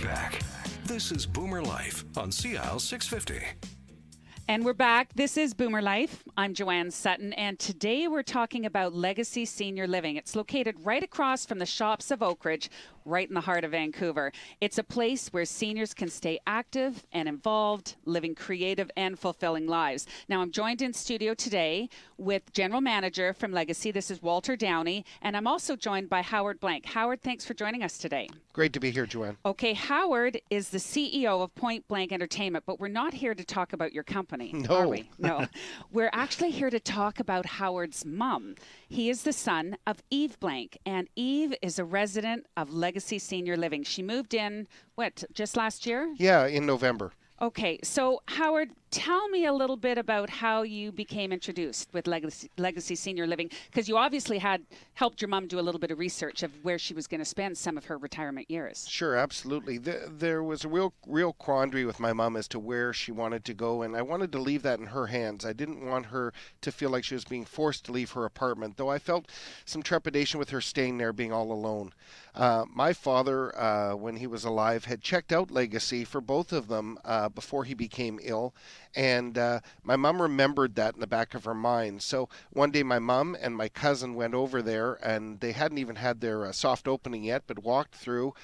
back. This is Boomer Life on CL650. And we're back. This is Boomer Life. I'm Joanne Sutton, and today we're talking about Legacy Senior Living. It's located right across from the shops of Oak Ridge, right in the heart of Vancouver. It's a place where seniors can stay active and involved, living creative and fulfilling lives. Now, I'm joined in studio today with General Manager from Legacy. This is Walter Downey, and I'm also joined by Howard Blank. Howard, thanks for joining us today. Great to be here, Joanne. Okay, Howard is the CEO of Point Blank Entertainment, but we're not here to talk about your company, are we? No. We're actually here to talk about Howard's mom. He is the son of Eve Blank, and Eve is a resident of Legacy Senior Living. She moved in, just last year? Yeah, in November. Okay, so Howard, tell me a little bit about how you became introduced with Legacy Senior Living, because you obviously had helped your mom do a little bit of research of where she was going to spend some of her retirement years. Sure, absolutely. There was a real quandary with my mom as to where she wanted to go, and I wanted to leave that in her hands. I didn't want her to feel like she was being forced to leave her apartment, though I felt some trepidation with her staying there, being all alone. My father, when he was alive, had checked out Legacy for both of them before he became ill, and my mom remembered that in the back of her mind. So one day my mom and my cousin went over there, and they hadn't even had their soft opening yet, but walked through,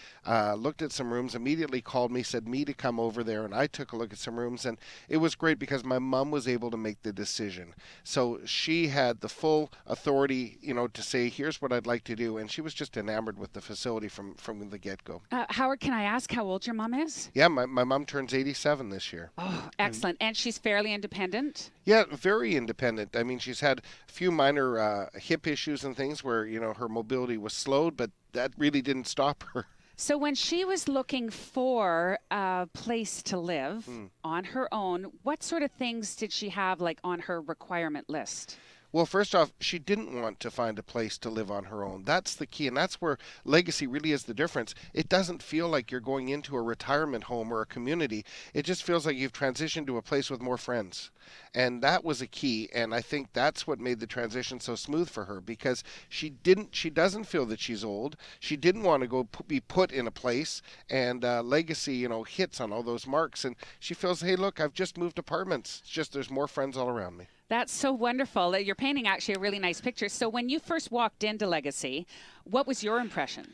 looked at some rooms, immediately called me, said me to come over there, and I took a look at some rooms, and it was great because my mom was able to make the decision. So she had the full authority, to say, here's what I'd like to do, and she was just enamored with the facility from the get-go. Howard, can I ask how old your mom is? Yeah, my mom turns 87 this year. Oh, excellent. And she's fairly independent? Yeah, very independent. I mean, she's had a few minor hip issues and things where, her mobility was slowed, but that really didn't stop her. So when she was looking for a place to live on her own, what sort of things did she have on her requirement list? Well, first off, she didn't want to find a place to live on her own. That's the key, and that's where Legacy really is the difference. It doesn't feel like you're going into a retirement home or a community. It just feels like you've transitioned to a place with more friends. And that was a key, and I think that's what made the transition so smooth for her, because she doesn't feel that she's old. She didn't want to go be put in a place, and Legacy, hits on all those marks, and she feels, hey, look, I've just moved apartments. It's just there's more friends all around me. That's so wonderful. You're painting actually a really nice picture. So when you first walked into Legacy, what was your impression?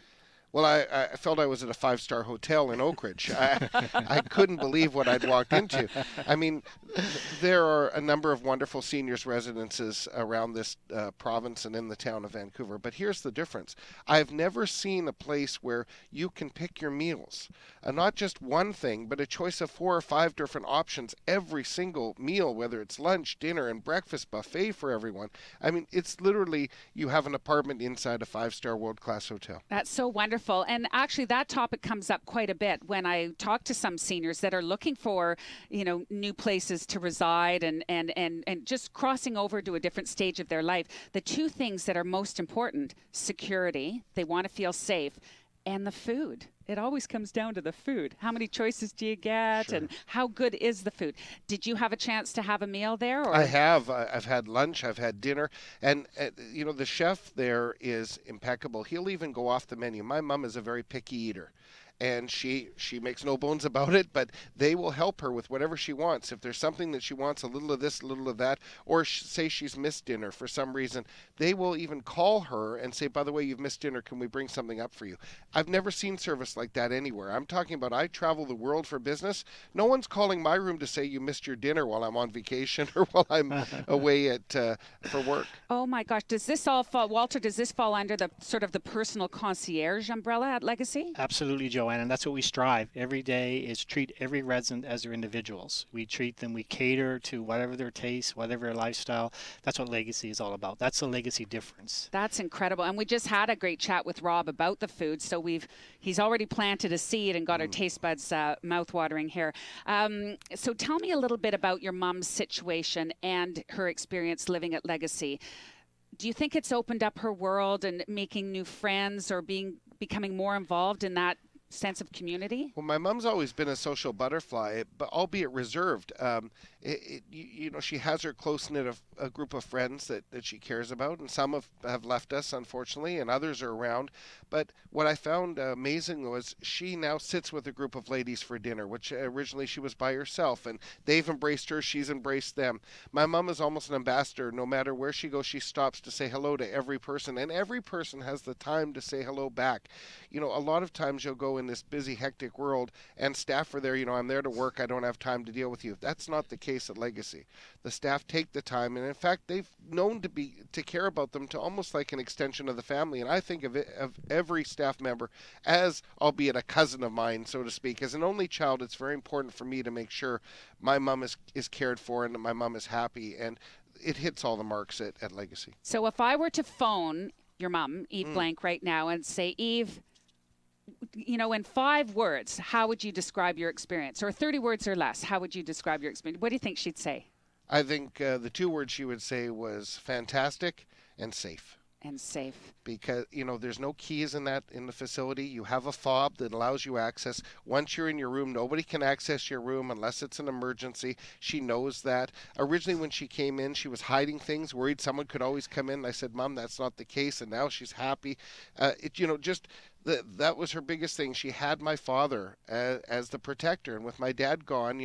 Well, I felt I was at a five-star hotel in Oak Ridge. I couldn't believe what I'd walked into. I mean, there are a number of wonderful seniors' residences around this province and in the town of Vancouver. But here's the difference. I've never seen a place where you can pick your meals. Not just one thing, but a choice of 4 or 5 different options every single meal, whether it's lunch, dinner, and breakfast buffet for everyone. I mean, it's literally you have an apartment inside a 5-star world-class hotel. That's so wonderful. And actually that topic comes up quite a bit when I talk to some seniors that are looking for, new places to reside and just crossing over to a different stage of their life. The two things that are most important, security, they want to feel safe, and the food. It always comes down to the food. How many choices do you get, Sure. and how good is the food? Did you have a chance to have a meal there? Or? I have. I've had lunch. I've had dinner. And, the chef there is impeccable. He'll even go off the menu. My mom is a very picky eater. And she makes no bones about it, but they will help her with whatever she wants. If there's something that she wants, a little of this, a little of that, or say she's missed dinner for some reason, they will even call her and say, by the way, you've missed dinner, can we bring something up for you? I've never seen service like that anywhere. I'm talking about I travel the world for business. No one's calling my room to say you missed your dinner while I'm on vacation or while I'm away for work. Oh my gosh, does this all fall, Walter, does this fall under the sort of the personal concierge umbrella at Legacy? Absolutely, Joanne, and that's what we strive every day, is treat every resident as their individuals. We treat them, we cater to whatever their taste, whatever their lifestyle. That's what Legacy is all about. That's the Legacy difference. That's incredible. And we just had a great chat with Rob about the food, so he's already planted a seed and got our taste buds mouth-watering here. So tell me a little bit about your mom's situation and her experience living at Legacy. Do you think it's opened up her world and making new friends or becoming more involved in that sense of community? Well, my mom's always been a social butterfly, but albeit reserved. She has her close-knit a group of friends that she cares about, and some have left us, unfortunately, and others are around. But what I found amazing was she now sits with a group of ladies for dinner, which originally she was by herself, and they've embraced her, she's embraced them. My mom is almost an ambassador. No matter where she goes, she stops to say hello to every person, and every person has the time to say hello back. A lot of times you'll go in this busy, hectic world, and staff are there, I'm there to work, I don't have time to deal with you. That's not the case at Legacy. The staff take the time, and in fact, they've known to care about them to almost like an extension of the family. And I think of every staff member as, albeit a cousin of mine, so to speak. As an only child, it's very important for me to make sure my mom is cared for and that my mom is happy, and it hits all the marks at Legacy. So if I were to phone your mom, Eve Blank, right now and say, Eve, in 5 words, how would you describe your experience? Or 30 words or less, how would you describe your experience? What do you think she'd say? I think the 2 words she would say was fantastic and safe. And safe. Because, there's no keys in the facility. You have a fob that allows you access. Once you're in your room, nobody can access your room unless it's an emergency. She knows that. Originally, when she came in, she was hiding things, worried someone could always come in. I said, Mom, that's not the case. And now she's happy. That was her biggest thing. She had my father as the protector, and with my dad gone,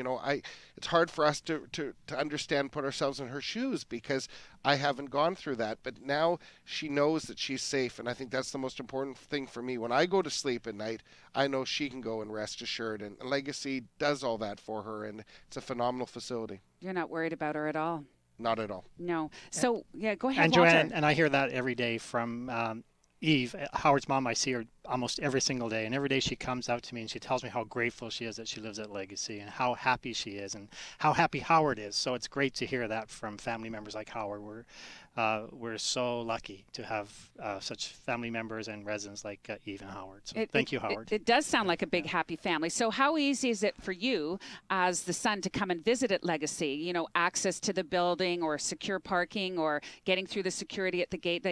it's hard for us to understand, put ourselves in her shoes, because I haven't gone through that. But now she knows that she's safe, and I think that's the most important thing for me. When I go to sleep at night, I know she can go and rest assured, and Legacy does all that for her, and it's a phenomenal facility. You're not worried about her at all? Not at all. No. So, yeah, go ahead, and Walter. Joanne, and I hear that every day from Eve, Howard's mom. I see her almost every single day, and every day she comes out to me and she tells me how grateful she is that she lives at Legacy and how happy she is and how happy Howard is. So it's great to hear that from family members like Howard. We're so lucky to have such family members and residents like Eve and Howard. So thank you, Howard. It does sound like a big, happy family. So how easy is it for you as the son to come and visit at Legacy? Access to the building or secure parking or getting through the security at the gate?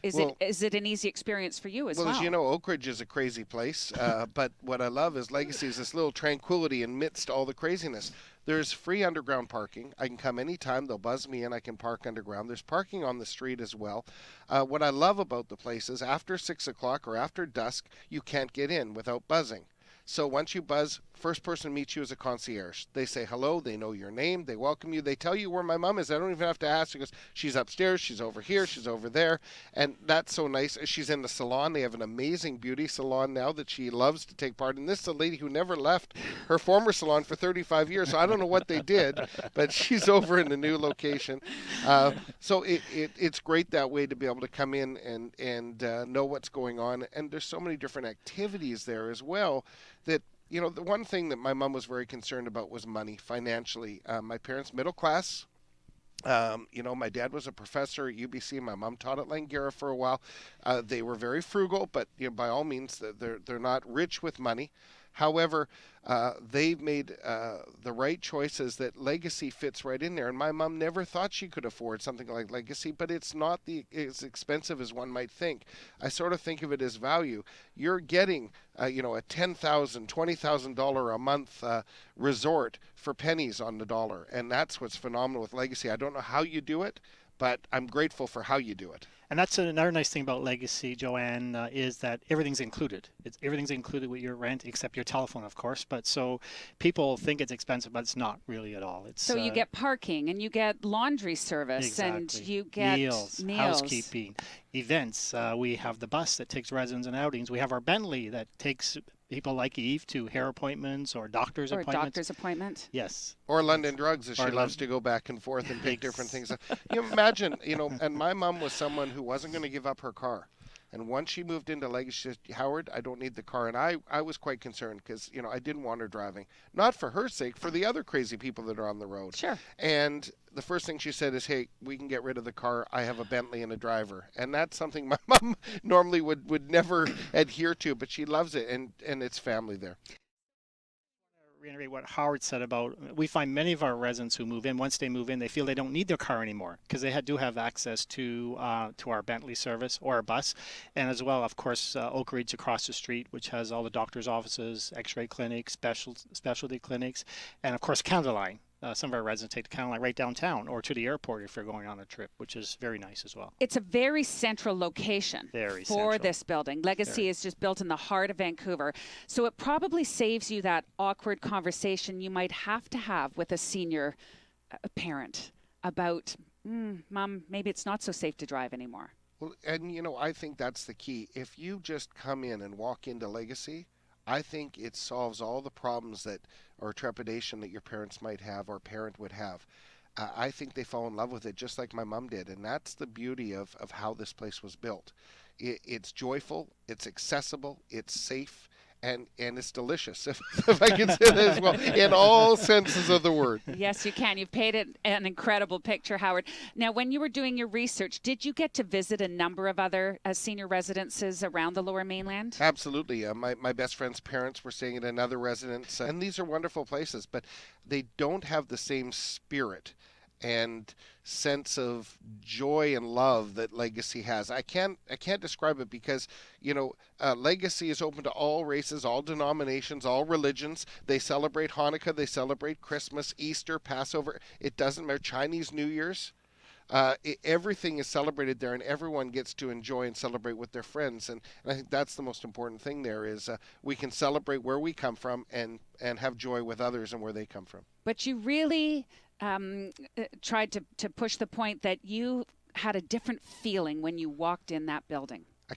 Is it an easy experience for you as well? Well, as you know, Oak Ridge is a crazy place, but what I love is Legacy is this little tranquility amidst all the craziness. There's free underground parking. I can come anytime. They'll buzz me in. I can park underground. There's parking on the street as well. What I love about the place is after 6 o'clock or after dusk, you can't get in without buzzing. So once you buzz, first person meets you as a concierge. They say hello, they know your name, they welcome you, they tell you where my mom is. I don't even have to ask. She goes, she's upstairs, she's over here, she's over there. And that's so nice. She's in the salon. They have an amazing beauty salon now that she loves to take part in. This is a lady who never left her former salon for 35 years, so I don't know what they did, but she's over in the new location. So it's great that way to be able to come in and know what's going on. And there's so many different activities there as well that, the one thing that my mom was very concerned about was money, financially. My parents, middle class. My dad was a professor at UBC. My mom taught at Langara for a while. They were very frugal, but by all means, they're not rich with money. However, they've made the right choices that Legacy fits right in there. And my mom never thought she could afford something like Legacy, but it's not as expensive as one might think. I sort of think of it as value. You're getting, a $10,000, $20,000 a month resort for pennies on the dollar. And that's what's phenomenal with Legacy. I don't know how you do it, but I'm grateful for how you do it. And that's another nice thing about Legacy, Joanne, is that everything's included. Everything's included with your rent, except your telephone, of course. But so people think it's expensive, but it's not really at all. So you get parking, and you get laundry service, exactly. and you get meals, housekeeping, events. We have the bus that takes residents and outings. We have our Bentley that takes people like Eve to hair appointments or doctor's appointments. Or a doctor's appointment. Yes. Or London Drugs, as she loves to go back and forth and pick different things. Imagine, and my mom was someone who wasn't going to give up her car. And once she moved into Legacy, she said, Howard, I don't need the car. And I was quite concerned because, I didn't want her driving. Not for her sake, for the other crazy people that are on the road. Sure. And the first thing she said is, hey, we can get rid of the car. I have a Bentley and a driver. And that's something my mom normally would never adhere to, but she loves it, and it's family there. reiterate what Howard said about, we find many of our residents who move in, once they move in, they feel they don't need their car anymore because they do have access to our Bentley service or our bus, and as well, of course, Oak Ridge across the street, which has all the doctor's offices, x-ray clinics, specialty clinics, and of course Canada Line. Some of our residents take the Canada Line right downtown or to the airport if they're going on a trip, which is very nice as well. It's a very central location for this building. Legacy is just built in the heart of Vancouver. So it probably saves you that awkward conversation you might have to have with a senior parent about, Mom, maybe it's not so safe to drive anymore. Well, and I think that's the key. If you just come in and walk into Legacy, I think it solves all the problems that or trepidation that your parents might have or parent would have. I think they fall in love with it just like my mom did, and that's the beauty of how this place was built. It's joyful, it's accessible, it's safe, and it's delicious, if I can say that as well, in all senses of the word. Yes, you can. You've painted an incredible picture, Howard. Now, when you were doing your research, did you get to visit a number of other senior residences around the Lower Mainland? Absolutely. My best friend's parents were staying at another residence, and these are wonderful places, but they don't have the same spirit and sense of joy and love that Legacy has. I can't describe it because Legacy is open to all races, all denominations, all religions. They celebrate Hanukkah, they celebrate Christmas, Easter, Passover. It doesn't matter. Chinese New Year's. Everything is celebrated there, and everyone gets to enjoy and celebrate with their friends. And I think that's the most important thing there is we can celebrate where we come from and have joy with others and where they come from. But you really tried to push the point that you had a different feeling when you walked in that building. I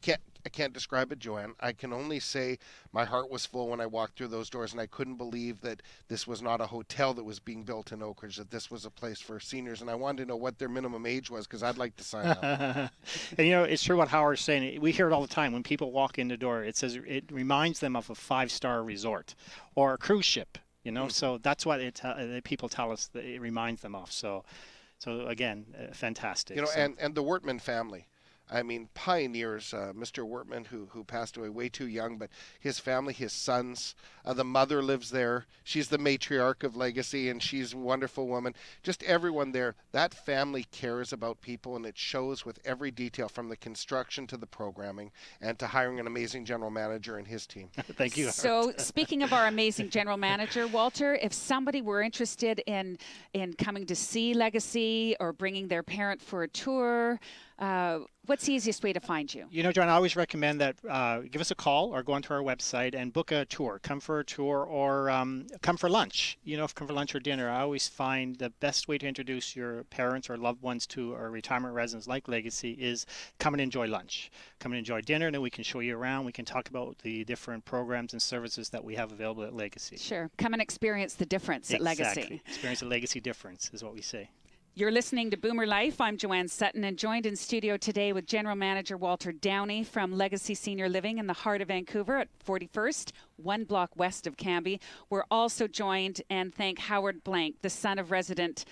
can't describe it, Joanne. I can only say my heart was full when I walked through those doors, and I couldn't believe that this was not a hotel that was being built in Oak Ridge, that this was a place for seniors. And I wanted to know what their minimum age was because I'd like to sign up. And it's true what Howard's saying. We hear it all the time when people walk in the door. It says it reminds them of a 5-star resort or a cruise ship. So that's what people tell us that it reminds them of. So again, fantastic. And the Wortman family. I mean, pioneers, Mr. Wortman, who passed away way too young, but his family, his sons, the mother lives there. She's the matriarch of Legacy, and she's a wonderful woman. Just everyone there. That family cares about people, and it shows with every detail from the construction to the programming and to hiring an amazing general manager and his team. Thank you. So speaking of our amazing general manager, Walter, if somebody were interested in coming to see Legacy or bringing their parent for a tour, what's the easiest way to find you? John, I always recommend that give us a call or go onto our website and book a tour. Come for a tour or come for lunch. Come for lunch or dinner. I always find the best way to introduce your parents or loved ones to a retirement residence like Legacy is come and enjoy lunch. Come and enjoy dinner, and then we can show you around. We can talk about the different programs and services that we have available at Legacy. Sure. Come and experience the difference at Legacy. Exactly. Experience the Legacy difference is what we say. You're listening to Boomer Life. I'm Joanne Sutton, and joined in studio today with General Manager Walter Downey from Legacy Senior Living in the heart of Vancouver at 41st, 1 block west of Cambie. We're also joined and thank Howard Blank, the son of resident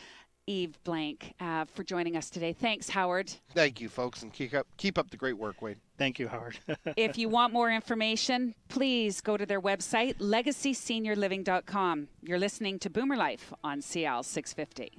Eve Blank, for joining us today. Thanks, Howard. Thank you, folks, and keep up the great work, Wade. Thank you, Howard. If you want more information, please go to their website, LegacySeniorLiving.com. You're listening to Boomer Life on CL 650.